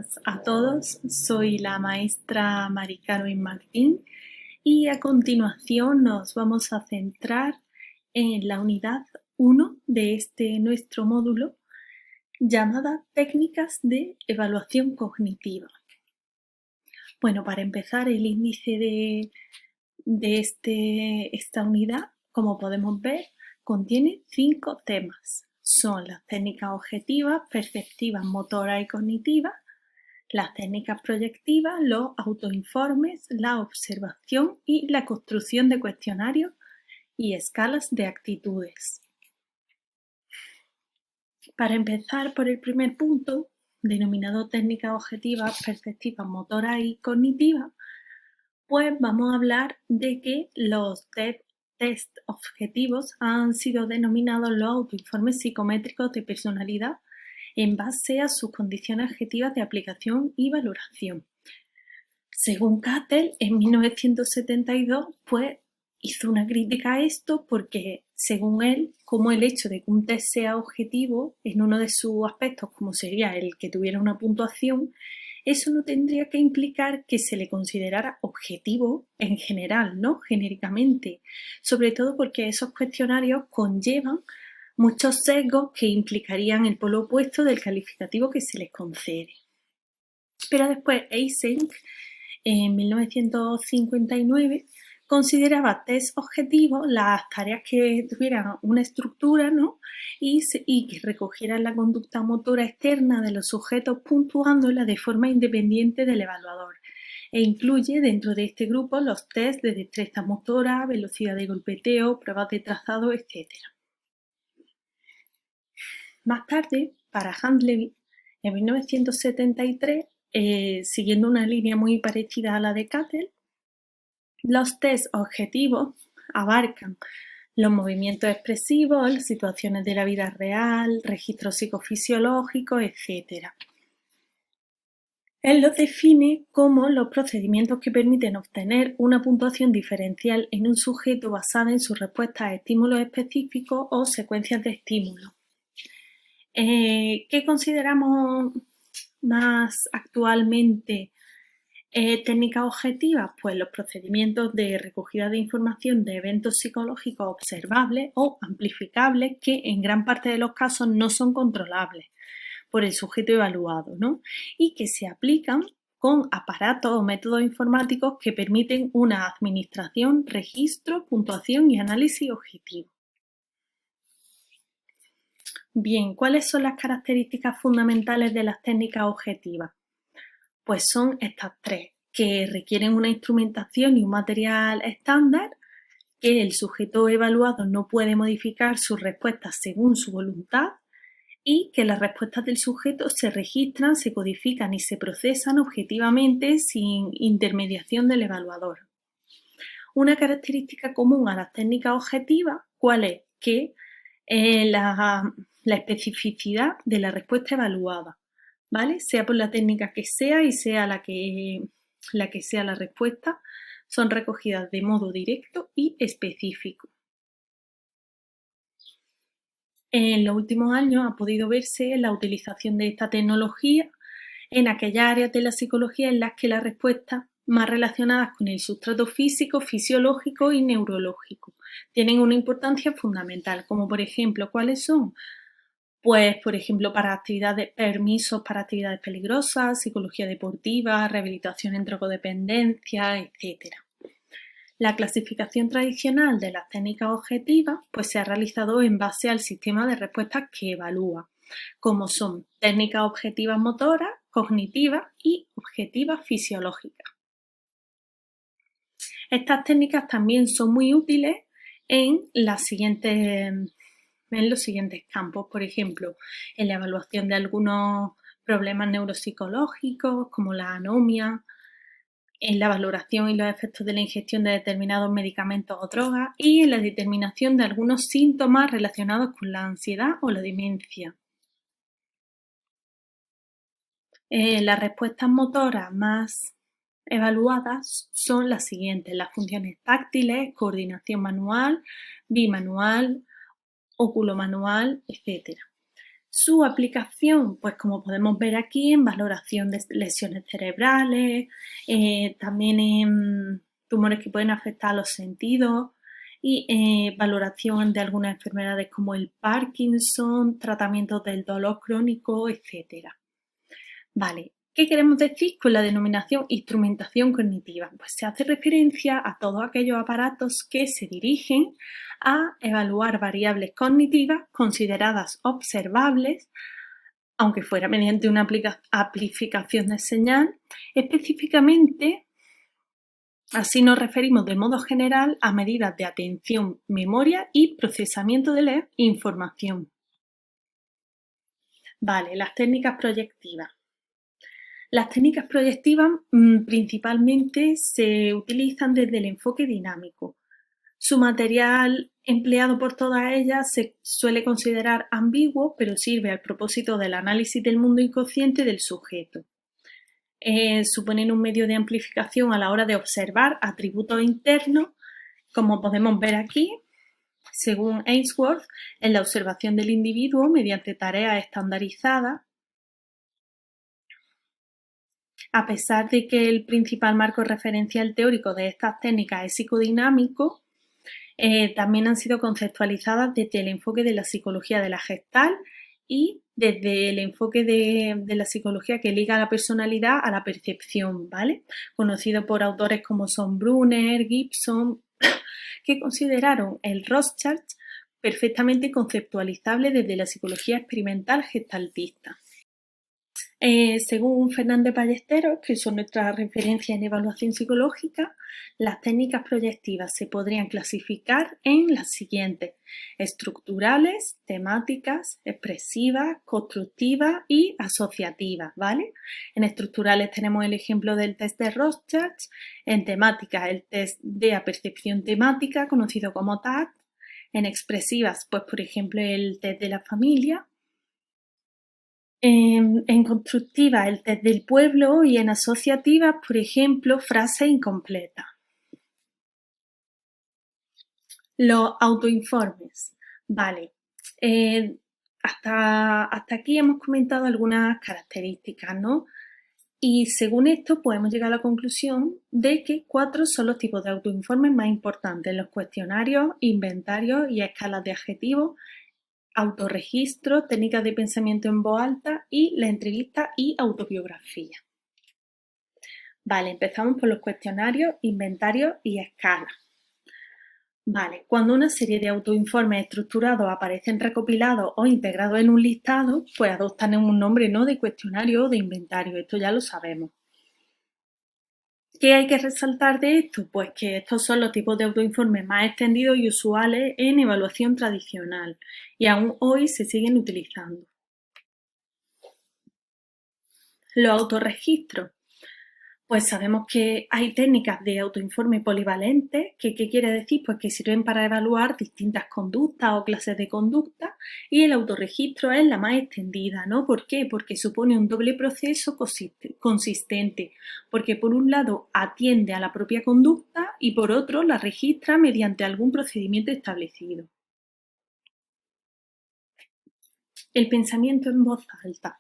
buenas a todos, soy la maestra Mari Carmen Martín y a continuación nos vamos a centrar en la unidad 1 de nuestro módulo llamada Técnicas de Evaluación Cognitiva. Bueno, para empezar, el índice de esta unidad, como podemos ver, contiene 5 temas. Son las técnicas objetivas, perceptivas, motoras y cognitivas, las técnicas proyectivas, los autoinformes, la observación y la construcción de cuestionarios y escalas de actitudes. Para empezar por el primer punto, denominado técnicas objetivas, perceptivas, motoras y cognitivas, pues vamos a hablar de que los test objetivos han sido denominados los autoinformes psicométricos de personalidad en base a sus condiciones objetivas de aplicación y valoración. Según Cattell, en 1972, pues hizo una crítica a esto porque, según él, como el hecho de que un test sea objetivo en uno de sus aspectos, como sería el que tuviera una puntuación, eso no tendría que implicar que se le considerara objetivo en general, ¿no? Genéricamente, sobre todo porque esos cuestionarios conllevan muchos sesgos que implicarían el polo opuesto del calificativo que se les concede. Pero después Eysenck, en 1959, consideraba test objetivos las tareas que tuvieran una estructura, ¿no? y que recogieran la conducta motora externa de los sujetos puntuándola de forma independiente del evaluador e incluye dentro de este grupo los test de destreza motora, velocidad de golpeteo, pruebas de trazado, etc. Más tarde, para Handley, en 1973, siguiendo una línea muy parecida a la de Cattell, los test objetivos abarcan los movimientos expresivos, las situaciones de la vida real, registros psicofisiológicos, etc. Él los define como los procedimientos que permiten obtener una puntuación diferencial en un sujeto basada en su respuesta a estímulos específicos o secuencias de estímulos. ¿Qué consideramos más actualmente técnicas objetivas? Pues los procedimientos de recogida de información de eventos psicológicos observables o amplificables que en gran parte de los casos no son controlables por el sujeto evaluado, ¿no? Y que se aplican con aparatos o métodos informáticos que permiten una administración, registro, puntuación y análisis objetivo. Bien, ¿cuáles son las características fundamentales de las técnicas objetivas? Pues son estas 3, que requieren una instrumentación y un material estándar, que el sujeto evaluado no puede modificar sus respuestas según su voluntad y que las respuestas del sujeto se registran, se codifican y se procesan objetivamente sin intermediación del evaluador. Una característica común a las técnicas objetivas, ¿cuál es? Que la especificidad de la respuesta evaluada, ¿vale? Sea por la técnica que sea y sea la que sea la respuesta, son recogidas de modo directo y específico. En los últimos años ha podido verse la utilización de esta tecnología en aquellas áreas de la psicología en las que las respuestas más relacionadas con el sustrato físico, fisiológico y neurológico tienen una importancia fundamental, como por ejemplo, ¿cuáles son? Pues, por ejemplo, permisos para actividades peligrosas, psicología deportiva, rehabilitación en drogodependencia, etc. La clasificación tradicional de las técnicas objetivas pues se ha realizado en base al sistema de respuestas que evalúa, como son técnicas objetivas motoras, cognitivas y objetivas fisiológicas. Estas técnicas también son muy útiles en los siguientes campos, por ejemplo, en la evaluación de algunos problemas neuropsicológicos como la anomia, en la valoración y los efectos de la ingestión de determinados medicamentos o drogas y en la determinación de algunos síntomas relacionados con la ansiedad o la demencia. Las respuestas motoras más evaluadas son las siguientes: las funciones táctiles, coordinación manual, bimanual, oculomanual, etc. Su aplicación, pues como podemos ver aquí, en valoración de lesiones cerebrales, también en tumores que pueden afectar a los sentidos y valoración de algunas enfermedades como el Parkinson, tratamientos del dolor crónico, etc. Vale, ¿qué queremos decir con la denominación instrumentación cognitiva? Pues se hace referencia a todos aquellos aparatos que se dirigen a evaluar variables cognitivas consideradas observables, aunque fuera mediante una amplificación de señal. Específicamente, así nos referimos de modo general a medidas de atención, memoria y procesamiento de la información. Vale, las técnicas proyectivas. Las técnicas proyectivas principalmente se utilizan desde el enfoque dinámico. Su material empleado por todas ellas se suele considerar ambiguo, pero sirve al propósito del análisis del mundo inconsciente del sujeto. Suponen un medio de amplificación a la hora de observar atributos internos, como podemos ver aquí, según Ainsworth, en la observación del individuo mediante tareas estandarizadas. A pesar de que el principal marco referencial teórico de estas técnicas es psicodinámico, también han sido conceptualizadas desde el enfoque de la psicología de la Gestalt y desde el enfoque de la psicología que liga la personalidad a la percepción, ¿vale? Conocido por autores como son Brunner, Gibson, que consideraron el Rorschach perfectamente conceptualizable desde la psicología experimental gestaltista. Según Fernández Ballesteros, que son nuestras referencias en evaluación psicológica, las técnicas proyectivas se podrían clasificar en las siguientes: estructurales, temáticas, expresivas, constructivas y asociativas, ¿vale? En estructurales tenemos el ejemplo del test de Rorschach, en temáticas el test de apercepción temática, conocido como TAT, en expresivas, pues por ejemplo el test de la familia, en constructiva el test del pueblo y en asociativas, por ejemplo, frases incompletas. Los autoinformes. Vale. Hasta aquí hemos comentado algunas características, ¿no? Y según esto, pues hemos llegado a la conclusión de que 4 son los tipos de autoinformes más importantes: los cuestionarios, inventarios y escalas de adjetivos, autorregistro, técnicas de pensamiento en voz alta y la entrevista y autobiografía. Vale, empezamos por los cuestionarios, inventarios y escalas. Vale, cuando una serie de autoinformes estructurados aparecen recopilados o integrados en un listado, pues adoptan un nombre, ¿no?, de cuestionario o de inventario. Esto ya lo sabemos. ¿Qué hay que resaltar de esto? Pues que estos son los tipos de autoinformes más extendidos y usuales en evaluación tradicional y aún hoy se siguen utilizando. Los autorregistros. Pues sabemos que hay técnicas de autoinforme polivalentes, que ¿qué quiere decir? Pues que sirven para evaluar distintas conductas o clases de conducta, y el autorregistro es la más extendida, ¿no? ¿Por qué? Porque supone un doble proceso consistente, porque por un lado atiende a la propia conducta y por otro la registra mediante algún procedimiento establecido. El pensamiento en voz alta.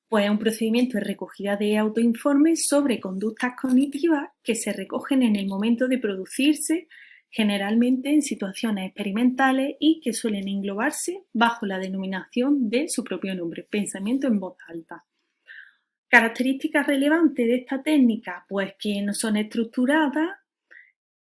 Pues un procedimiento de recogida de autoinformes sobre conductas cognitivas que se recogen en el momento de producirse, generalmente en situaciones experimentales, y que suelen englobarse bajo la denominación de su propio nombre, pensamiento en voz alta. Características relevantes de esta técnica, pues que no son estructuradas,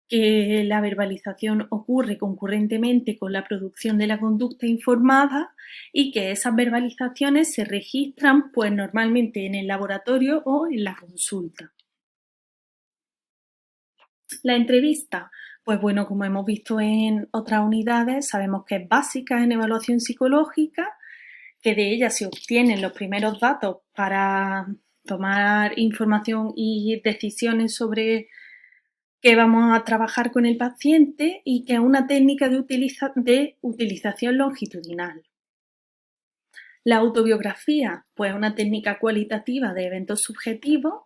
que la verbalización ocurre concurrentemente con la producción de la conducta informada y que esas verbalizaciones se registran pues normalmente en el laboratorio o en la consulta. La entrevista, pues bueno, como hemos visto en otras unidades, sabemos que es básica en evaluación psicológica, que de ella se obtienen los primeros datos para tomar información y decisiones sobre que vamos a trabajar con el paciente, y que es una técnica de utilización longitudinal. La autobiografía, pues es una técnica cualitativa de eventos subjetivos,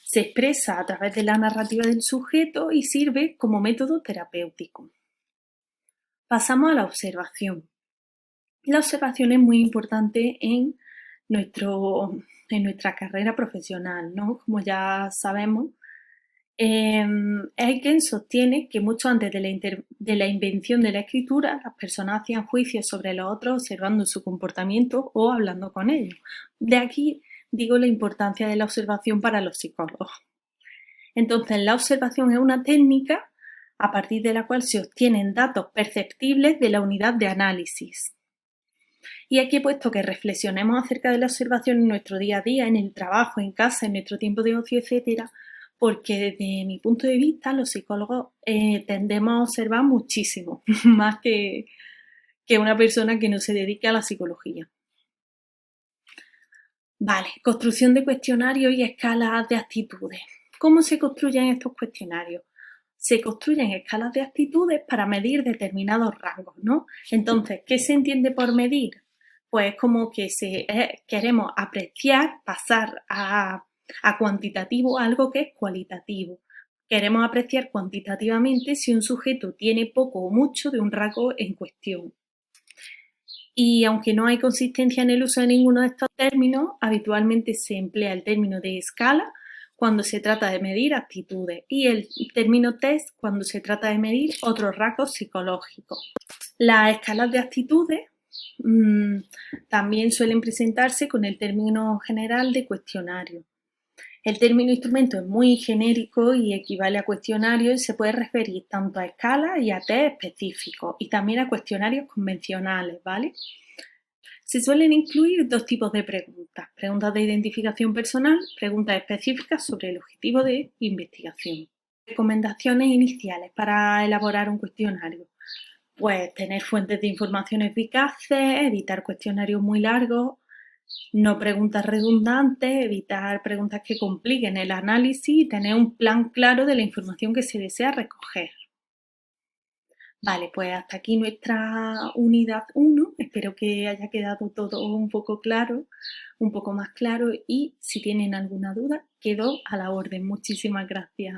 se expresa a través de la narrativa del sujeto y sirve como método terapéutico. Pasamos a la observación. La observación es muy importante en nuestra carrera profesional, ¿no? Como ya sabemos, Huygens sostiene que mucho antes de la invención de la escritura, las personas hacían juicios sobre los otros observando su comportamiento o hablando con ellos. De aquí digo la importancia de la observación para los psicólogos. Entonces, la observación es una técnica a partir de la cual se obtienen datos perceptibles de la unidad de análisis. Y aquí he puesto que reflexionemos acerca de la observación en nuestro día a día, en el trabajo, en casa, en nuestro tiempo de ocio, etcétera, porque desde mi punto de vista los psicólogos tendemos a observar muchísimo, más que una persona que no se dedique a la psicología. Vale, construcción de cuestionarios y escalas de actitudes. ¿Cómo se construyen estos cuestionarios? Se construyen escalas de actitudes para medir determinados rangos, ¿no? Entonces, ¿qué se entiende por medir? Pues como que queremos apreciar, pasar a cuantitativo algo que es cualitativo. Queremos apreciar cuantitativamente si un sujeto tiene poco o mucho de un rasgo en cuestión. Y aunque no hay consistencia en el uso de ninguno de estos términos, habitualmente se emplea el término de escala cuando se trata de medir actitudes y el término test cuando se trata de medir otros rasgos psicológicos. Las escalas de actitudes también suelen presentarse con el término general de cuestionario. El término instrumento es muy genérico y equivale a cuestionario y se puede referir tanto a escalas y a test específicos y también a cuestionarios convencionales, ¿vale? Se suelen incluir dos tipos de preguntas: preguntas de identificación personal, preguntas específicas sobre el objetivo de investigación. Recomendaciones iniciales para elaborar un cuestionario. Pues tener fuentes de información eficaces, evitar cuestionarios muy largos, no preguntas redundantes, evitar preguntas que compliquen el análisis y tener un plan claro de la información que se desea recoger. Vale, pues hasta aquí nuestra unidad 1. Espero que haya quedado todo un poco claro, un poco más claro, y si tienen alguna duda, quedo a la orden. Muchísimas gracias.